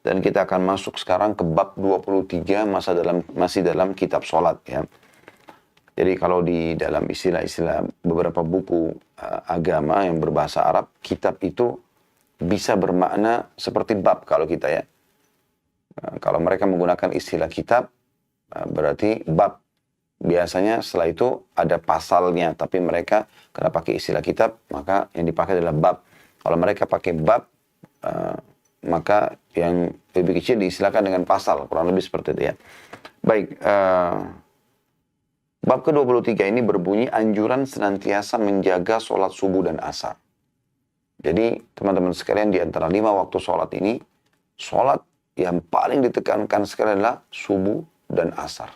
Dan kita akan masuk sekarang ke bab 23 masih dalam kitab sholat ya. Jadi kalau di dalam istilah-istilah beberapa buku agama yang berbahasa Arab, kitab itu bisa bermakna seperti bab kalau kita ya. Kalau mereka menggunakan istilah kitab, berarti bab. Biasanya setelah itu ada pasalnya, tapi mereka karena pakai istilah kitab, maka yang dipakai adalah bab. Kalau mereka pakai bab, maka yang lebih kecil diistilahkan dengan pasal, kurang lebih seperti itu ya. Baik, bab ke-23 ini berbunyi anjuran senantiasa menjaga sholat subuh dan asar. Jadi teman-teman sekalian, di antara 5 waktu sholat ini, sholat yang paling ditekankan sekali adalah subuh dan asar.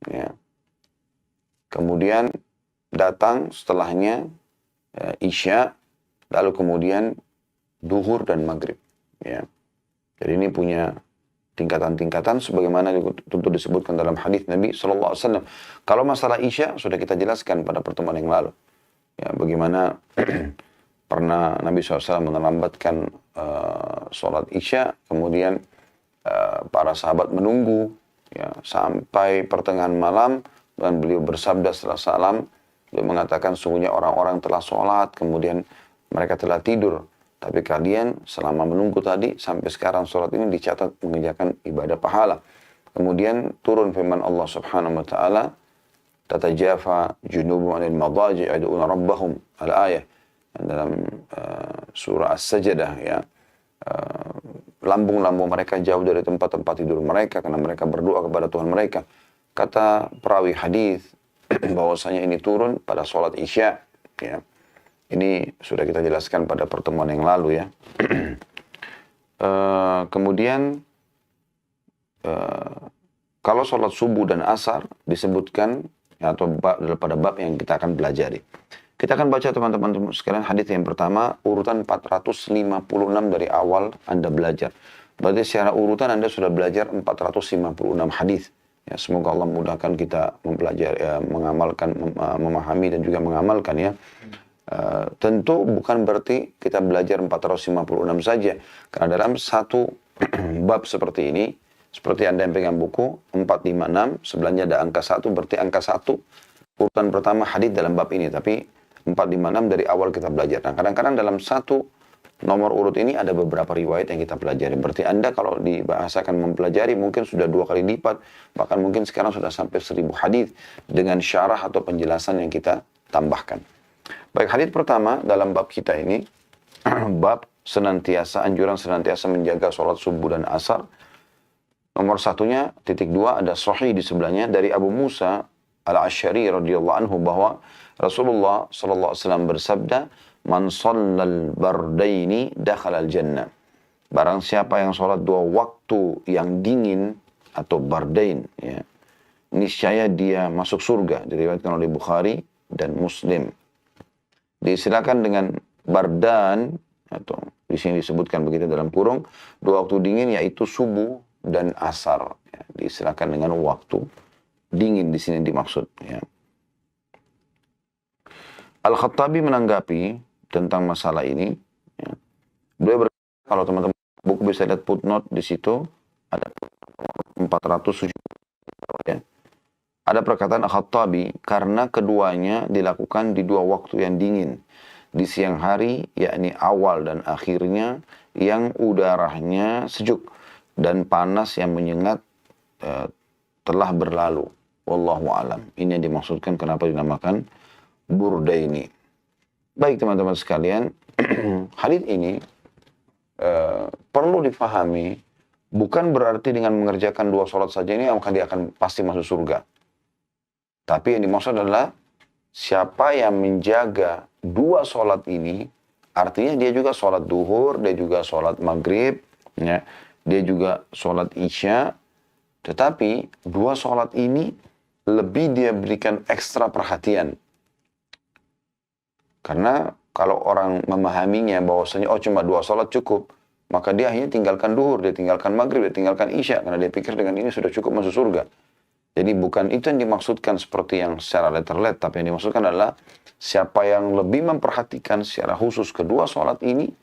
Ya. Kemudian datang setelahnya isya, lalu kemudian duhur dan maghrib. Ya. Jadi ini punya tingkatan-tingkatan sebagaimana tentu disebutkan dalam hadis Nabi SAW. Kalau masalah isya sudah kita jelaskan pada pertemuan yang lalu. Ya, bagaimana pernah Nabi SAW melambatkan sholat isya, kemudian para sahabat menunggu ya, sampai pertengahan malam, dan beliau bersabda setelah salam, beliau mengatakan sungguhnya orang-orang telah sholat, kemudian mereka telah tidur. Tapi kalian selama menunggu tadi, sampai sekarang sholat ini dicatat mengerjakan ibadah pahala. Kemudian turun firman Allah subhanahu wa ta'ala, tatajafa junubuhum anil madaji yad'una rabbahum, al-ayah. Dalam surah As-Sajdah ya. Lambung-lambung mereka jauh dari tempat-tempat tidur mereka karena mereka berdoa kepada Tuhan mereka. Kata perawi hadis bahwasanya ini turun pada sholat isya ya. Ini sudah kita jelaskan pada pertemuan yang lalu ya. Kemudian kalau sholat subuh dan asar disebutkan ya, atau pada bab yang kita akan pelajari. Kita akan baca teman-teman sekalian hadis yang pertama, urutan 456 dari awal Anda belajar. Berarti secara urutan Anda sudah belajar 456 hadis. Ya, semoga Allah mudahkan kita mempelajari, mengamalkan, memahami dan juga mengamalkan ya. Tentu bukan berarti kita belajar 456 saja. Karena dalam satu bab seperti ini, seperti Anda yang pegang buku 456, sebelahnya ada angka 1, berarti angka 1 urutan pertama hadis dalam bab ini. Tapi 456 dari awal kita belajar. Nah, kadang-kadang dalam satu nomor urut ini ada beberapa riwayat yang kita pelajari. Berarti Anda kalau dibahasakan mempelajari mungkin sudah 2 kali lipat, bahkan mungkin sekarang sudah sampai 1000 hadis dengan syarah atau penjelasan yang kita tambahkan. Baik, hadis pertama dalam bab kita ini, bab anjuran senantiasa menjaga sholat subuh dan asar. Nomor satunya, titik 2, ada sahih di sebelahnya dari Abu Musa al-Asy'ari radhiyallahu anhu bahwa Rasulullah SAW bersabda, man shallal bardaini dakhalal jannah. Barang siapa yang sholat 2 waktu yang dingin atau bardain, ya, niscaya dia masuk surga. Diriwayatkan oleh Bukhari dan Muslim. Diistilahkan dengan bardan, atau di sini disebutkan begitu dalam kurung, 2 waktu dingin yaitu subuh dan asar. Ya, diistilahkan dengan waktu dingin di sini dimaksud. Ya. Al-Khattabi menanggapi tentang masalah ini. Ya. Beliau berkata, kalau teman-teman buku bisa lihat footnote di situ, ada 470. Ya. Ada perkataan Al-Khattabi, karena keduanya dilakukan di 2 waktu yang dingin. Di siang hari, yakni awal dan akhirnya, yang udaranya sejuk dan panas yang menyengat telah berlalu. Wallahu a'lam. Ini yang dimaksudkan kenapa dinamakan burdaini. Baik teman-teman sekalian, hadis ini perlu difahami, bukan berarti dengan mengerjakan 2 sholat saja ini maka dia akan pasti masuk surga. Tapi yang dimaksud adalah siapa yang menjaga 2 sholat ini, artinya dia juga sholat duhur, dia juga sholat maghrib, ya, dia juga sholat isya, tetapi 2 sholat ini lebih dia berikan ekstra perhatian. Karena kalau orang memahaminya bahwasanya cuma 2 sholat cukup, maka dia akhirnya tinggalkan duhur, dia tinggalkan maghrib, dia tinggalkan isya, karena dia pikir dengan ini sudah cukup masuk surga. Jadi bukan itu yang dimaksudkan seperti yang secara letter-let, tapi yang dimaksudkan adalah siapa yang lebih memperhatikan secara khusus kedua sholat ini,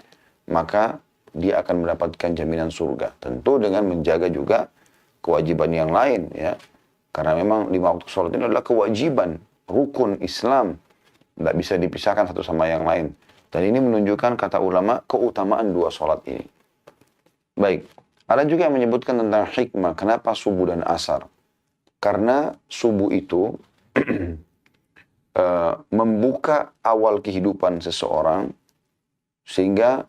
maka dia akan mendapatkan jaminan surga. Tentu dengan menjaga juga kewajiban yang lain, ya. Karena memang 5 waktu sholat ini adalah kewajiban, rukun Islam. Tidak bisa dipisahkan satu sama yang lain. Dan ini menunjukkan, kata ulama, keutamaan 2 sholat ini. Baik, ada juga yang menyebutkan tentang hikmah, kenapa subuh dan asar. Karena subuh itu membuka awal kehidupan seseorang, sehingga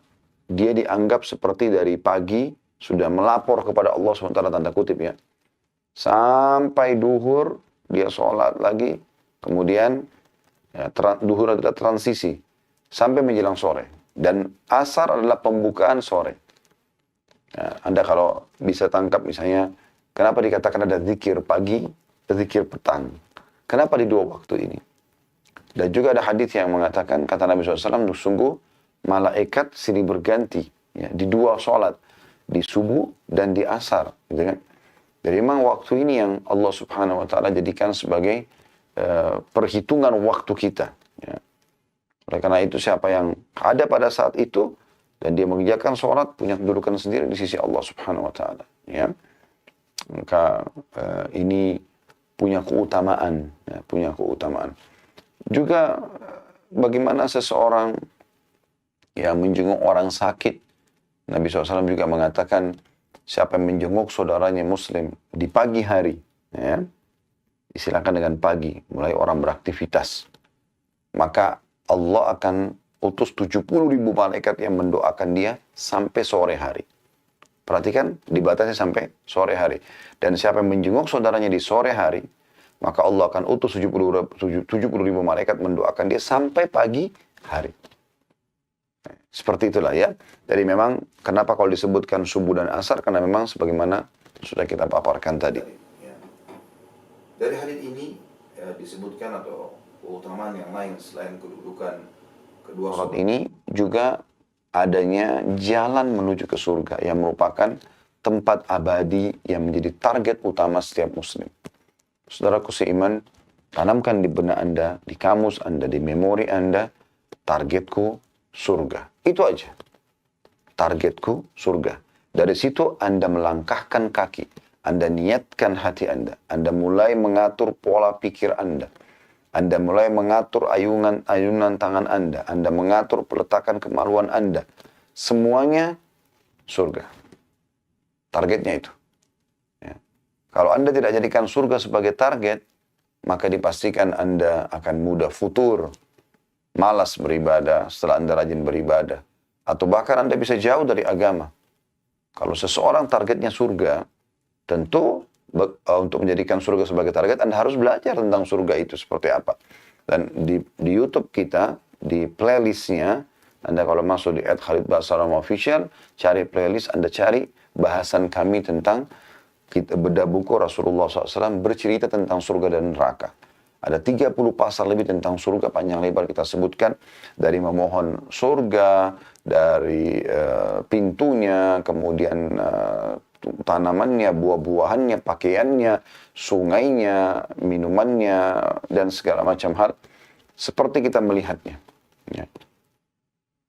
dia dianggap seperti dari pagi, sudah melapor kepada Allah SWT, tanda kutip ya. Sampai duhur, dia sholat lagi, kemudian ya, duhur adalah transisi, sampai menjelang sore. Dan asar adalah pembukaan sore. Ya, Anda kalau bisa tangkap misalnya, kenapa dikatakan ada zikir pagi, zikir petang. Kenapa di 2 waktu ini? Dan juga ada hadis yang mengatakan, kata Nabi SAW, sungguh malaikat silih berganti ya, di 2 sholat, di subuh dan di asar. Gitu kan? Jadi memang waktu ini yang Allah Subhanahu Wa Taala jadikan sebagai perhitungan waktu kita. Ya. Oleh karena itu, siapa yang ada pada saat itu, dan dia mengerjakan sholat, punya kedudukan sendiri di sisi Allah Subhanahu Wa Taala. Ya. Maka ini punya keutamaan. Ya, punya keutamaan. Juga bagaimana seseorang yang menjenguk orang sakit. Nabi SAW juga mengatakan, siapa yang menjenguk saudaranya muslim di pagi hari, ya, istilahkan dengan pagi, mulai orang beraktivitas, maka Allah akan utus 70.000 malaikat yang mendoakan dia sampai sore hari. Perhatikan, dibatasi sampai sore hari. Dan siapa yang menjenguk saudaranya di sore hari, maka Allah akan utus 70.000 malaikat mendoakan dia sampai pagi hari. Seperti itulah ya. Jadi memang kenapa kalau disebutkan subuh dan asar, karena memang sebagaimana sudah kita paparkan tadi. Dari hadits ini disebutkan atau keutamaan yang lain selain kedudukan kedua sholat ini juga adanya jalan menuju ke surga yang merupakan tempat abadi yang menjadi target utama setiap muslim. Saudaraku seiman, tanamkan di benak Anda, di kamus Anda, di memori Anda, targetku surga. Itu aja. Targetku surga. Dari situ Anda melangkahkan kaki. Anda niatkan hati Anda. Anda mulai mengatur pola pikir Anda. Anda mulai mengatur ayunan tangan Anda. Anda mengatur peletakan kemaluan Anda. Semuanya surga. Targetnya itu. Ya. Kalau Anda tidak jadikan surga sebagai target, maka dipastikan Anda akan mudah futur, malas beribadah setelah Anda rajin beribadah. Atau bahkan Anda bisa jauh dari agama. Kalau seseorang targetnya surga, tentu untuk menjadikan surga sebagai target, Anda harus belajar tentang surga itu seperti apa. Dan di YouTube kita, di playlistnya, Anda kalau masuk di @khalidbasalam_official, cari playlist, Anda cari bahasan kami tentang bedah buku Rasulullah SAW bercerita tentang surga dan neraka. Ada 30 pasal lebih tentang surga, panjang lebar kita sebutkan. Dari memohon surga, dari pintunya, kemudian tanamannya, buah-buahannya, pakaiannya, sungainya, minumannya, dan segala macam hal. Seperti kita melihatnya. Ya.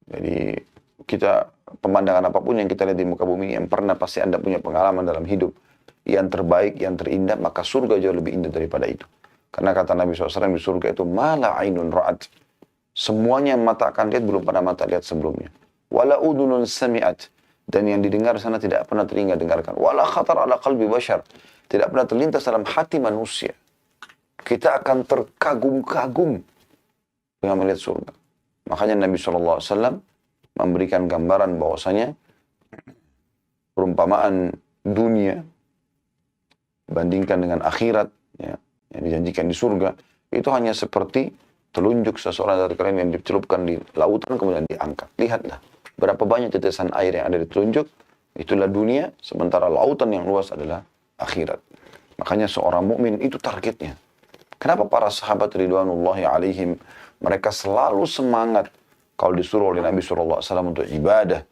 Jadi kita, pemandangan apapun yang kita lihat di muka bumi, yang pernah pasti Anda punya pengalaman dalam hidup, yang terbaik, yang terindah, maka surga jauh lebih indah daripada itu. Karena kata Nabi SAW di surga itu, mala ainun ra'at. Semuanya yang mata akan lihat belum pernah mata lihat sebelumnya. Wala udunun sami'at. Dan yang didengar sana tidak pernah telinga dengarkan. Wala khatar ala qalbi bashar. Tidak pernah terlintas dalam hati manusia. Kita akan terkagum-kagum dengan melihat surga. Makanya Nabi SAW memberikan gambaran bahwasanya perumpamaan dunia bandingkan dengan akhirat, ya, yang dijanjikan di surga, itu hanya seperti telunjuk seseorang dari kalian yang dicelupkan di lautan kemudian diangkat. Lihatlah berapa banyak tetesan air yang ada di telunjuk, itulah dunia, sementara lautan yang luas adalah akhirat. Makanya seorang mukmin itu targetnya. Kenapa para sahabat ridwanullahi alaihim mereka selalu semangat kalau disuruh oleh Nabi SAW untuk ibadah,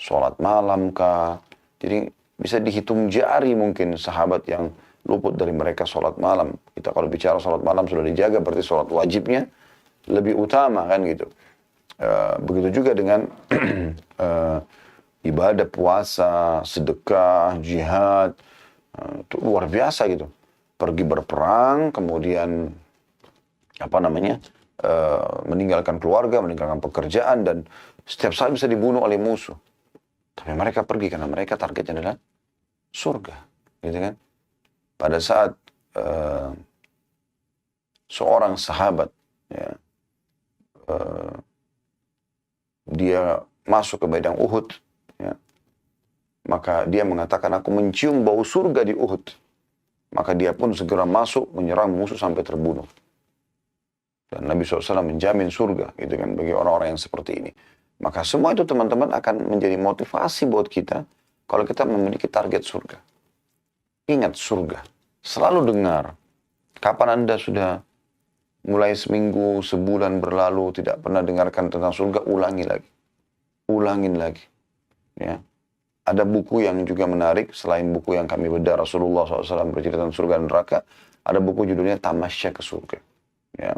sholat malam kah? Jadi bisa dihitung jari mungkin sahabat yang luput dari mereka sholat malam. Kita kalau bicara sholat malam sudah dijaga, berarti sholat wajibnya lebih utama kan gitu. Begitu juga dengan ibadah puasa, sedekah, jihad, itu luar biasa gitu. Pergi berperang, kemudian meninggalkan keluarga, meninggalkan pekerjaan, dan setiap saat bisa dibunuh oleh musuh. Tapi mereka pergi karena mereka targetnya adalah surga, gitu kan? Pada saat seorang sahabat, ya, dia masuk ke medan Uhud, ya, maka dia mengatakan, aku mencium bau surga di Uhud. Maka dia pun segera masuk menyerang musuh sampai terbunuh. Dan Nabi SAW menjamin surga, gitu kan, bagi orang-orang yang seperti ini. Maka semua itu teman-teman akan menjadi motivasi buat kita kalau kita memiliki target surga. Ingat surga. Selalu dengar. Kapan Anda sudah mulai seminggu, sebulan berlalu tidak pernah dengarkan tentang surga, ulangi lagi. Ulangin lagi. Ya. Ada buku yang juga menarik, selain buku yang kami bedah Rasulullah SAW bercerita tentang surga dan neraka, ada buku judulnya Tamasya ke Surga. Ya.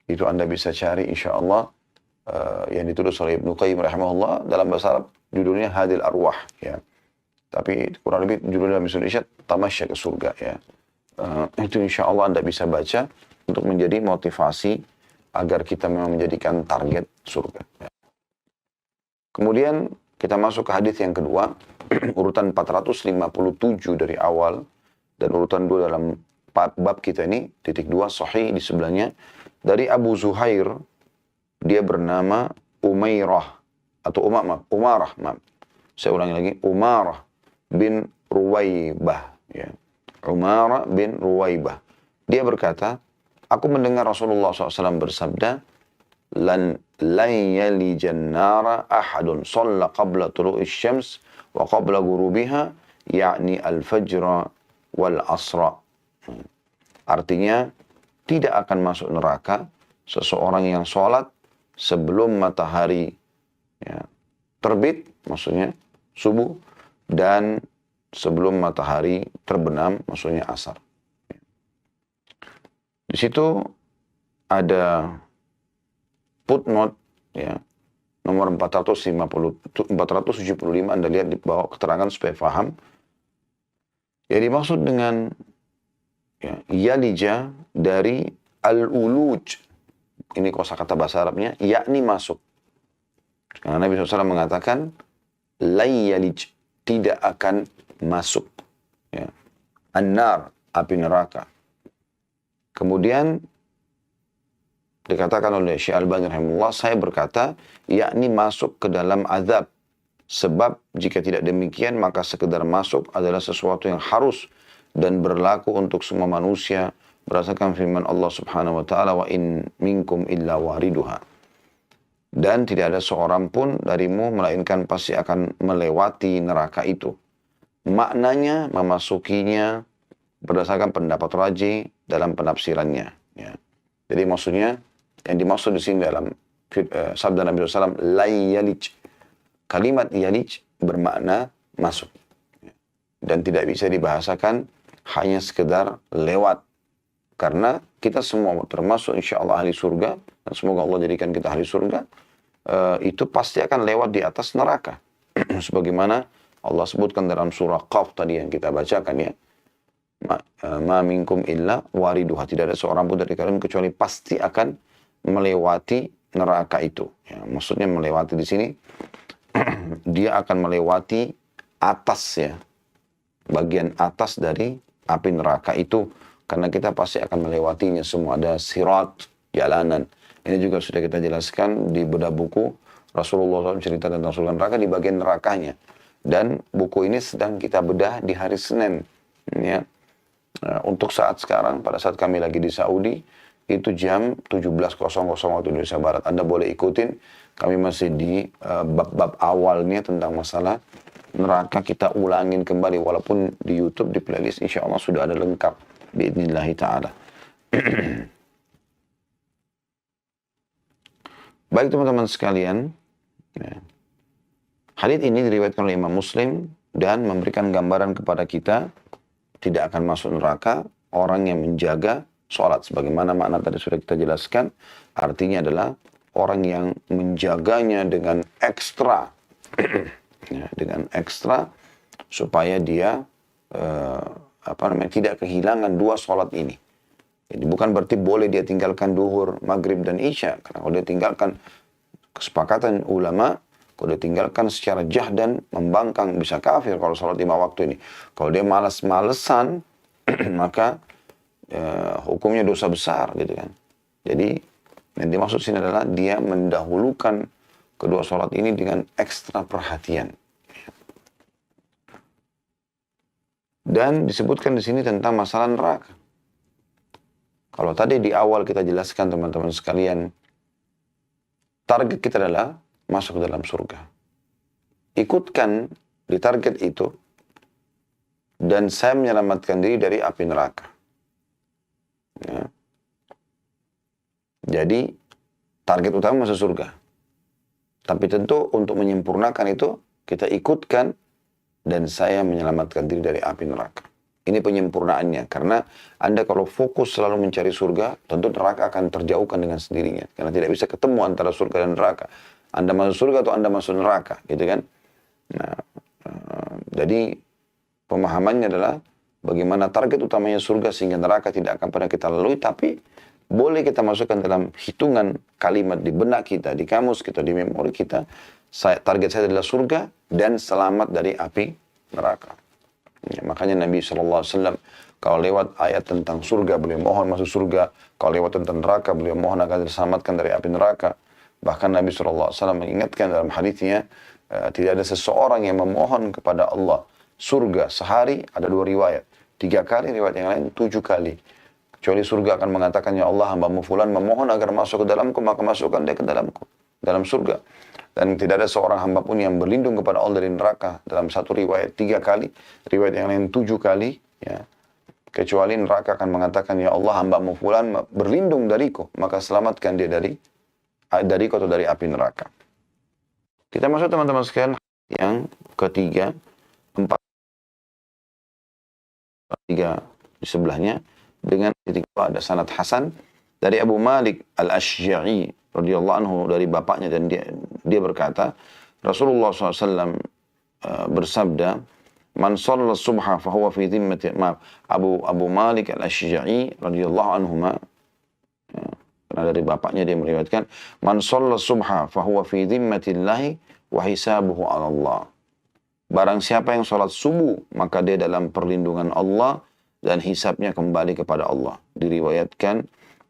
Itu Anda bisa cari insya Allah, yang ditulis oleh Ibnu Qayyim rahimahullah, dalam bahasa Arab judulnya Hadil Arwah. Ya. Tapi kurang lebih judulnya dalam bahasa Indonesia Tamasya ke Surga. Ya. Itu insya Allah Anda bisa baca untuk menjadi motivasi agar kita memang menjadikan target surga. Ya. Kemudian kita masuk ke hadis yang kedua, urutan 457 dari awal, dan urutan 2 dalam bab kita ini, titik 2, sahih di sebelahnya, dari Abu Zuhair, dia bernama Umairah, atau Umarah, maaf. Saya ulangi lagi, Umarah bin Ruwaibah. Ya. Umarah bin Ruwaibah. Dia berkata, aku mendengar Rasulullah SAW bersabda, lan yalijan nara ahadun shalla qabla tulu'i syams wa qabla ghurubiha, yakni al-fajra wal asra. Artinya, tidak akan masuk neraka seseorang yang sholat sebelum matahari, ya, terbit, maksudnya subuh, dan sebelum matahari terbenam, maksudnya asar. Di situ ada footnote, ya, nomor 475, Anda lihat di bawah keterangan supaya paham. Yang dimaksud dengan, ya, yalija dari al-uluj, ini kosakata bahasa Arabnya, yakni masuk. Karena Nabi SAW mengatakan, lai yalij, tidak akan masuk. Ya. An-nar, api neraka. Kemudian dikatakan oleh Syekh Al-Albani rahimahullah, saya berkata, yakni masuk ke dalam azab. Sebab jika tidak demikian, maka sekedar masuk adalah sesuatu yang harus dan berlaku untuk semua manusia, berdasarkan firman Allah Subhanahu wa taala, wa in minkum illa wariduha. Dan tidak ada seorang pun darimu melainkan pasti akan melewati neraka itu. Maknanya memasukinya berdasarkan pendapat Raji dalam penafsirannya. Ya. Jadi maksudnya, yang dimaksud di sini dalam sabda Nabi SAW, la yalij. Kalimat yalij bermakna masuk. Dan tidak bisa dibahasakan hanya sekedar lewat. Karena kita semua termasuk insya Allah ahli surga, dan semoga Allah jadikan kita ahli surga, itu pasti akan lewat di atas neraka. Sebagaimana Allah sebutkan dalam surah Qaf tadi yang kita bacakan, ya. Ma minkum illa wariduha. Tidak ada seorang pun dari kalian kecuali pasti akan melewati neraka itu. Ya, maksudnya melewati di sini, dia akan melewati atas, ya, bagian atas dari api neraka itu. Karena kita pasti akan melewatinya semua. Ada sirat, jalanan. Ini juga sudah kita jelaskan di bedah buku Rasulullah SAW cerita tentang surga neraka di bagian nerakanya. Dan buku ini sedang kita bedah di hari Senin. Ya. Untuk saat sekarang, pada saat kami lagi di Saudi, itu jam 17.00 waktu Indonesia Barat. Anda boleh ikutin, kami masih di bab-bab awalnya tentang masalah neraka. Kita ulangin kembali, walaupun di YouTube, di playlist, insya Allah sudah ada lengkap. Bi'idnillahi ta'ala. Baik teman-teman sekalian, ya. Hadits ini diriwayatkan oleh Imam Muslim dan memberikan gambaran kepada kita tidak akan masuk neraka orang yang menjaga sholat. Sebagaimana makna tadi sudah kita jelaskan, artinya adalah orang yang menjaganya dengan ekstra. ya, dengan ekstra supaya dia tidak kehilangan dua sholat ini. Jadi bukan berarti boleh dia tinggalkan duhur, maghrib dan isya. Karena kalau dia tinggalkan, kesepakatan ulama, kalau dia tinggalkan secara jahdan, membangkang, bisa kafir kalau sholat 5 waktu ini. Kalau dia malas-malesan, maka hukumnya dosa besar gitu kan. Jadi yang dimaksud sini adalah dia mendahulukan kedua sholat ini dengan ekstra perhatian. Dan disebutkan di sini tentang masalah neraka. Kalau tadi di awal kita jelaskan teman-teman sekalian, target kita adalah masuk ke dalam surga. Ikutkan di target itu, dan saya menyelamatkan diri dari api neraka. Ya. Jadi, target utama masuk surga. Tapi tentu untuk menyempurnakan itu, kita ikutkan, dan saya menyelamatkan diri dari api neraka. Ini penyempurnaannya, karena Anda kalau fokus selalu mencari surga, tentu neraka akan terjauhkan dengan sendirinya. Karena tidak bisa ketemu antara surga dan neraka. Anda masuk surga atau Anda masuk neraka, gitu kan? Nah, jadi pemahamannya adalah bagaimana target utamanya surga sehingga neraka tidak akan pernah kita lalui, tapi boleh kita masukkan dalam hitungan kalimat di benak kita, di kamus kita, di memori kita. Target saya adalah surga dan selamat dari api neraka. Ya, makanya Nabi SAW kalau lewat ayat tentang surga beliau mohon masuk surga, kalau lewat tentang neraka beliau mohon agar diselamatkan dari api neraka. Bahkan Nabi SAW mengingatkan dalam hadisnya, tidak ada seseorang yang memohon kepada Allah surga sehari, ada 2 riwayat, 3 kali, riwayat yang lain 7 kali. Kecuali surga akan mengatakan, ya Allah, hambamu fulan memohon agar masuk ke dalamku, maka masukkan dia ke dalamku, dalam surga. Dan tidak ada seorang hamba pun yang berlindung kepada Allah dari neraka. Dalam satu riwayat 3 kali, riwayat yang lain 7 kali. Ya. Kecuali neraka akan mengatakan, ya Allah, hambamu fulan berlindung dariku, maka selamatkan dia dariku atau dari api neraka. Kita masuk teman-teman sekalian yang ketiga, 4, 3 di sebelahnya. Dengan titik ada sanad hasan dari Abu Malik Al-Ashja'i radhiyallahu anhu dari bapaknya, dan dia berkata, Rasulullah SAW bersabda, man shalla subha fahuwa fi dhimmati, Abu Malik Al-Ashja'i radhiyallahu anhu karena dari bapaknya dia meriwayatkan, man shalla subha fahuwa fi dhimmatillahi wa hisabuhu 'ala Allah. Barang siapa yang sholat subuh, maka dia dalam perlindungan Allah dan hisabnya kembali kepada Allah. Diriwayatkan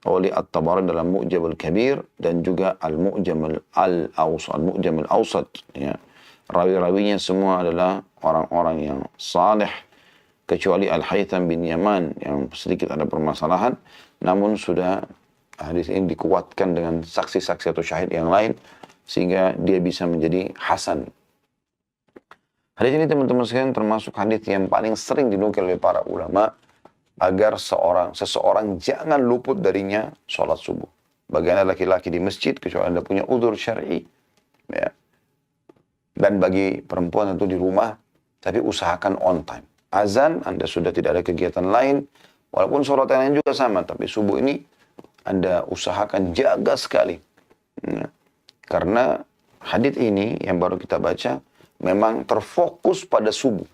oleh At-Tabarani dalam Mu'jam al-Kabir dan juga Al-Mu'jam al-Awsat. Ya. Rawi-rawinya semua adalah orang-orang yang saleh, kecuali Al-Haytham bin Yaman yang sedikit ada permasalahan, namun sudah hadis ini dikuatkan dengan saksi-saksi atau syahid yang lain, sehingga dia bisa menjadi hasan. Hadis ini teman-teman sekalian termasuk hadis yang paling sering dinukil oleh para ulama agar seseorang jangan luput darinya sholat subuh. Bagi anda laki-laki di masjid, kecuali anda punya udzur syar'i, ya. Dan bagi perempuan tentu di rumah, tapi usahakan on time. Azan, anda sudah tidak ada kegiatan lain, walaupun sholat yang lain juga sama, tapi subuh ini anda usahakan jaga sekali. Ya. Karena hadis ini yang baru kita baca, memang terfokus pada subuh.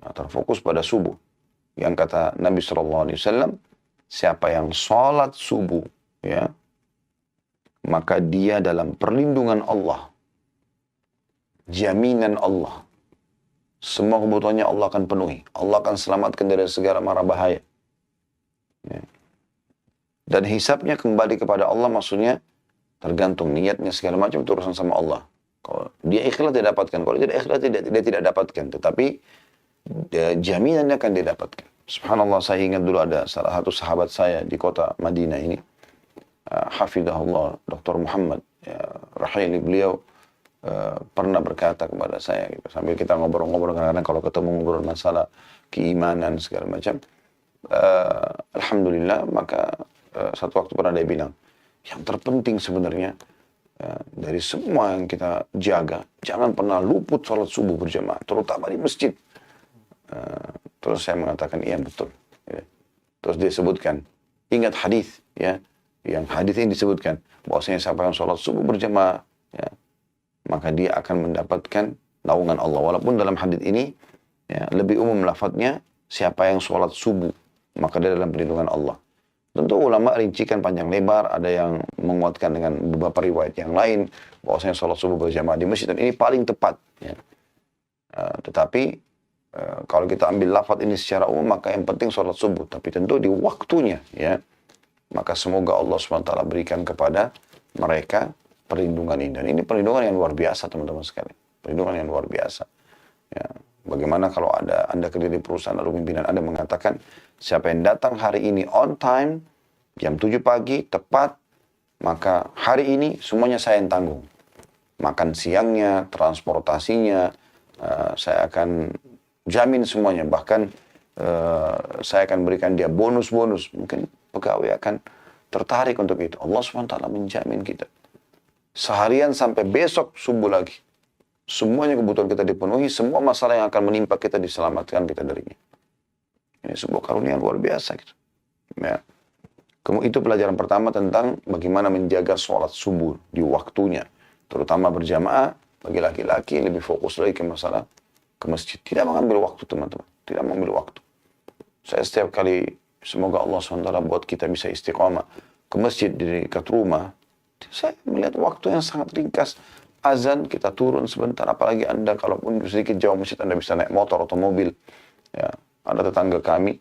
Nah, terfokus pada subuh. Yang kata Nabi SAW, siapa yang sholat subuh, ya, maka dia dalam perlindungan Allah. Jaminan Allah. Semua kebutuhannya Allah akan penuhi. Allah akan selamatkan dari segala mara bahaya. Ya. Dan hisabnya kembali kepada Allah, maksudnya tergantung niatnya segala macam, itu urusan sama Allah. Kalau dia ikhlas dia dapatkan, kalau tidak ikhlas dia tidak dapatkan. Tetapi jaminannya akan dia dapatkan. Subhanallah, saya ingat dulu ada salah satu sahabat saya di kota Madinah ini, hafidhahullah, Dr. Muhammad Rahili, beliau pernah berkata kepada saya, gitu, sambil kita ngobrol-ngobrol, kadang-kadang kalau ketemu ngobrol masalah keimanan segala macam, alhamdulillah, maka satu waktu pernah dia bilang, yang terpenting sebenarnya dari semua yang kita jaga, jangan pernah luput sholat subuh berjamaah, terutama di masjid. Terus saya mengatakan, iya betul. Ya. Terus dia sebutkan, ingat hadis, ya, yang hadis ini disebutkan, bahwasanya siapa yang sholat subuh berjamaah, ya, maka dia akan mendapatkan naungan Allah. Walaupun dalam hadis ini ya, lebih umum lafadznya, siapa yang sholat subuh, maka dia dalam perlindungan Allah. Tentu ulama rincikan panjang lebar, ada yang menguatkan dengan beberapa riwayat yang lain, bahwasanya sholat subuh berjamaah di masjid, dan ini paling tepat. Ya. Tetapi kalau kita ambil lafadz ini secara umum, maka yang penting sholat subuh. Tapi tentu di waktunya, ya. Maka semoga Allah SWT berikan kepada mereka perlindungan ini. Dan ini perlindungan yang luar biasa, teman-teman sekalian. Perlindungan yang luar biasa. Ya. Bagaimana kalau Anda kerja di perusahaan, lalu pimpinan Anda mengatakan, siapa yang datang hari ini on time, jam 7 pagi, tepat, maka hari ini semuanya saya yang tanggung. Makan siangnya, transportasinya, saya akan jamin semuanya. Bahkan saya akan berikan dia bonus-bonus. Mungkin pegawai akan tertarik untuk itu. Allah SWT menjamin kita. Seharian sampai besok subuh lagi. Semuanya kebutuhan kita dipenuhi, semua masalah yang akan menimpa kita diselamatkan kita darinya. Ini sebuah karunia yang luar biasa gitu. Ya. Itu pelajaran pertama tentang bagaimana menjaga sholat subuh di waktunya. Terutama berjamaah, bagi laki-laki lebih fokus lagi ke masalah ke masjid. Tidak mengambil waktu, teman-teman. Tidak mengambil waktu. Saya setiap kali, semoga Allah SWT buat kita bisa istiqamah ke masjid di dekat rumah, saya melihat waktu yang sangat ringkas. Azan, kita turun sebentar. Apalagi Anda, kalaupun sedikit jauh masjid, Anda bisa naik motor atau mobil. Ya, ada tetangga kami,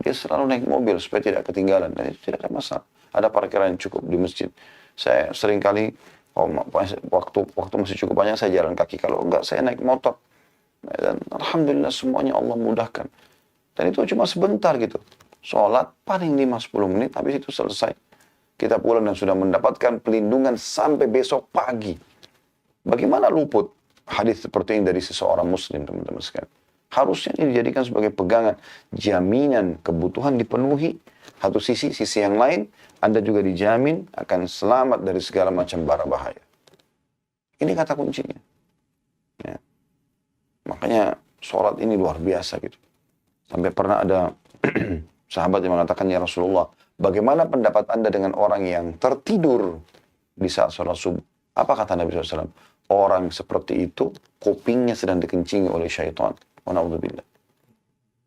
dia selalu naik mobil supaya tidak ketinggalan. Dan itu tidak ada masalah. Ada parkiran yang cukup di masjid. Saya seringkali, waktu masih cukup banyak, saya jalan kaki. Kalau enggak, saya naik motor. Dan Alhamdulillah semuanya Allah mudahkan. Dan itu cuma sebentar gitu. Sholat paling 5-10 menit, habis itu selesai. Kita pulang dan sudah mendapatkan pelindungan sampai besok pagi. Bagaimana luput hadis seperti ini dari seseorang muslim, teman-teman sekalian? Harusnya ini dijadikan sebagai pegangan. Jaminan kebutuhan dipenuhi. Satu sisi yang lain, Anda juga dijamin akan selamat dari segala macam bara bahaya. Ini kata kuncinya. Ya. Makanya sholat ini luar biasa gitu. Sampai pernah ada sahabat yang mengatakan, ya Rasulullah, bagaimana pendapat Anda dengan orang yang tertidur di saat sholat subuh? Apa kata Nabi SAW? Orang seperti itu, kupingnya sedang dikencingi oleh syaitan. Wa na'udzubillah.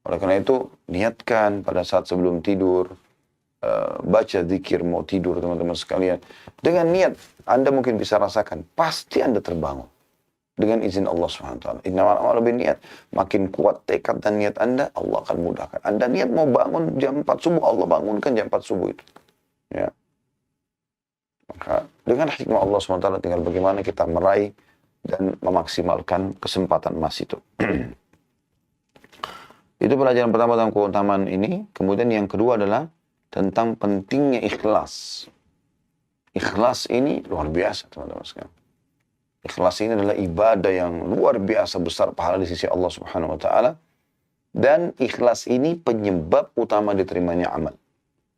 Oleh karena itu, niatkan pada saat sebelum tidur, baca zikir mau tidur, teman-teman sekalian. Dengan niat, Anda mungkin bisa rasakan, pasti Anda terbangun. Dengan izin Allah SWT. Innamal a'malu binniyat. Makin kuat tekad dan niat Anda, Allah akan mudahkan. Anda niat mau bangun jam 4 subuh, Allah bangunkan jam 4 subuh itu. Ya. Maka dengan hikmah Allah SWT tinggal bagaimana kita meraih dan memaksimalkan kesempatan emas itu. Itu pelajaran pertama tentang keutamaan ini. Kemudian yang kedua adalah tentang pentingnya ikhlas. Ikhlas ini luar biasa, teman-teman sekalian. Ikhlas ini adalah ibadah yang luar biasa besar pahala di sisi Allah Subhanahu wa taala. Dan ikhlas ini penyebab utama diterimanya amal.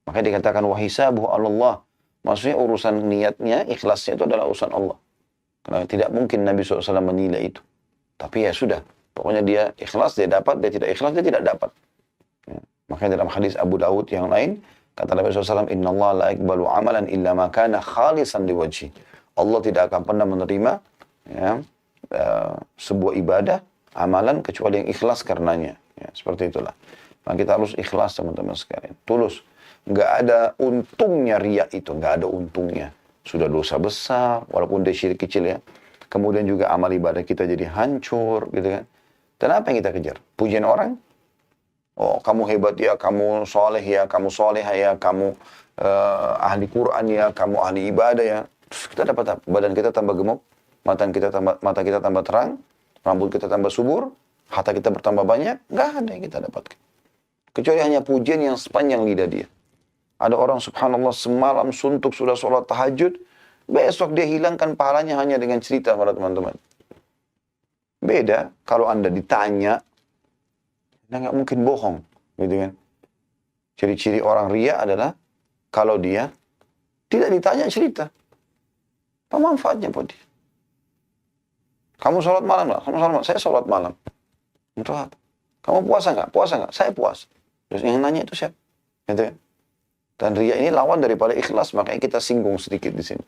Maka dikatakan wa hisabuhu 'ala Allah. Maksudnya urusan niatnya, ikhlasnya itu adalah urusan Allah. Karena tidak mungkin Nabi SAW menilai itu. Tapi ya sudah, pokoknya dia ikhlas, dia dapat, dia tidak ikhlas, dia tidak dapat. Ya. Makanya dalam hadis Abu Dawud yang lain, kata Nabi SAW, Inna Allah la iqbalu amalan illa ma kana khalisan liwajhi. Allah tidak akan pernah menerima ya, sebuah ibadah, amalan, kecuali yang ikhlas karenanya. Ya, seperti itulah. Maka kita harus ikhlas, teman-teman sekalian. Tulus. Nggak ada untungnya riak itu, nggak ada untungnya. Sudah dosa besar, walaupun dia syirik kecil ya. Kemudian juga amal ibadah kita jadi hancur, gitu kan. Dan apa yang kita kejar? Pujian orang? Oh, kamu hebat ya, kamu soleh ya, kamu soleha ya, kamu ahli Quran ya, kamu ahli ibadah ya. Terus kita dapat apa? Badan kita tambah gemuk, mata kita tambah terang, rambut kita tambah subur, harta kita bertambah banyak, nggak ada yang kita dapatkan. Kecuali hanya pujian yang sepanjang lidah dia. Ada orang subhanallah semalam suntuk sudah sholat tahajud, besok dia hilangkan pahalanya hanya dengan cerita para teman-teman. Beda kalau Anda ditanya, Anda nggak mungkin bohong, gitu kan? Ciri-ciri orang ria adalah kalau dia tidak ditanya cerita. Apa manfaatnya buat dia? Kamu sholat malam nggak? Kamu sholat malam? Saya sholat malam. Untuk apa? Kamu puasa nggak? Puasa nggak? Saya puasa. Terus yang nanya itu siapa? Gitu kan? Dan ria ini lawan daripada ikhlas, makanya kita singgung sedikit di sini.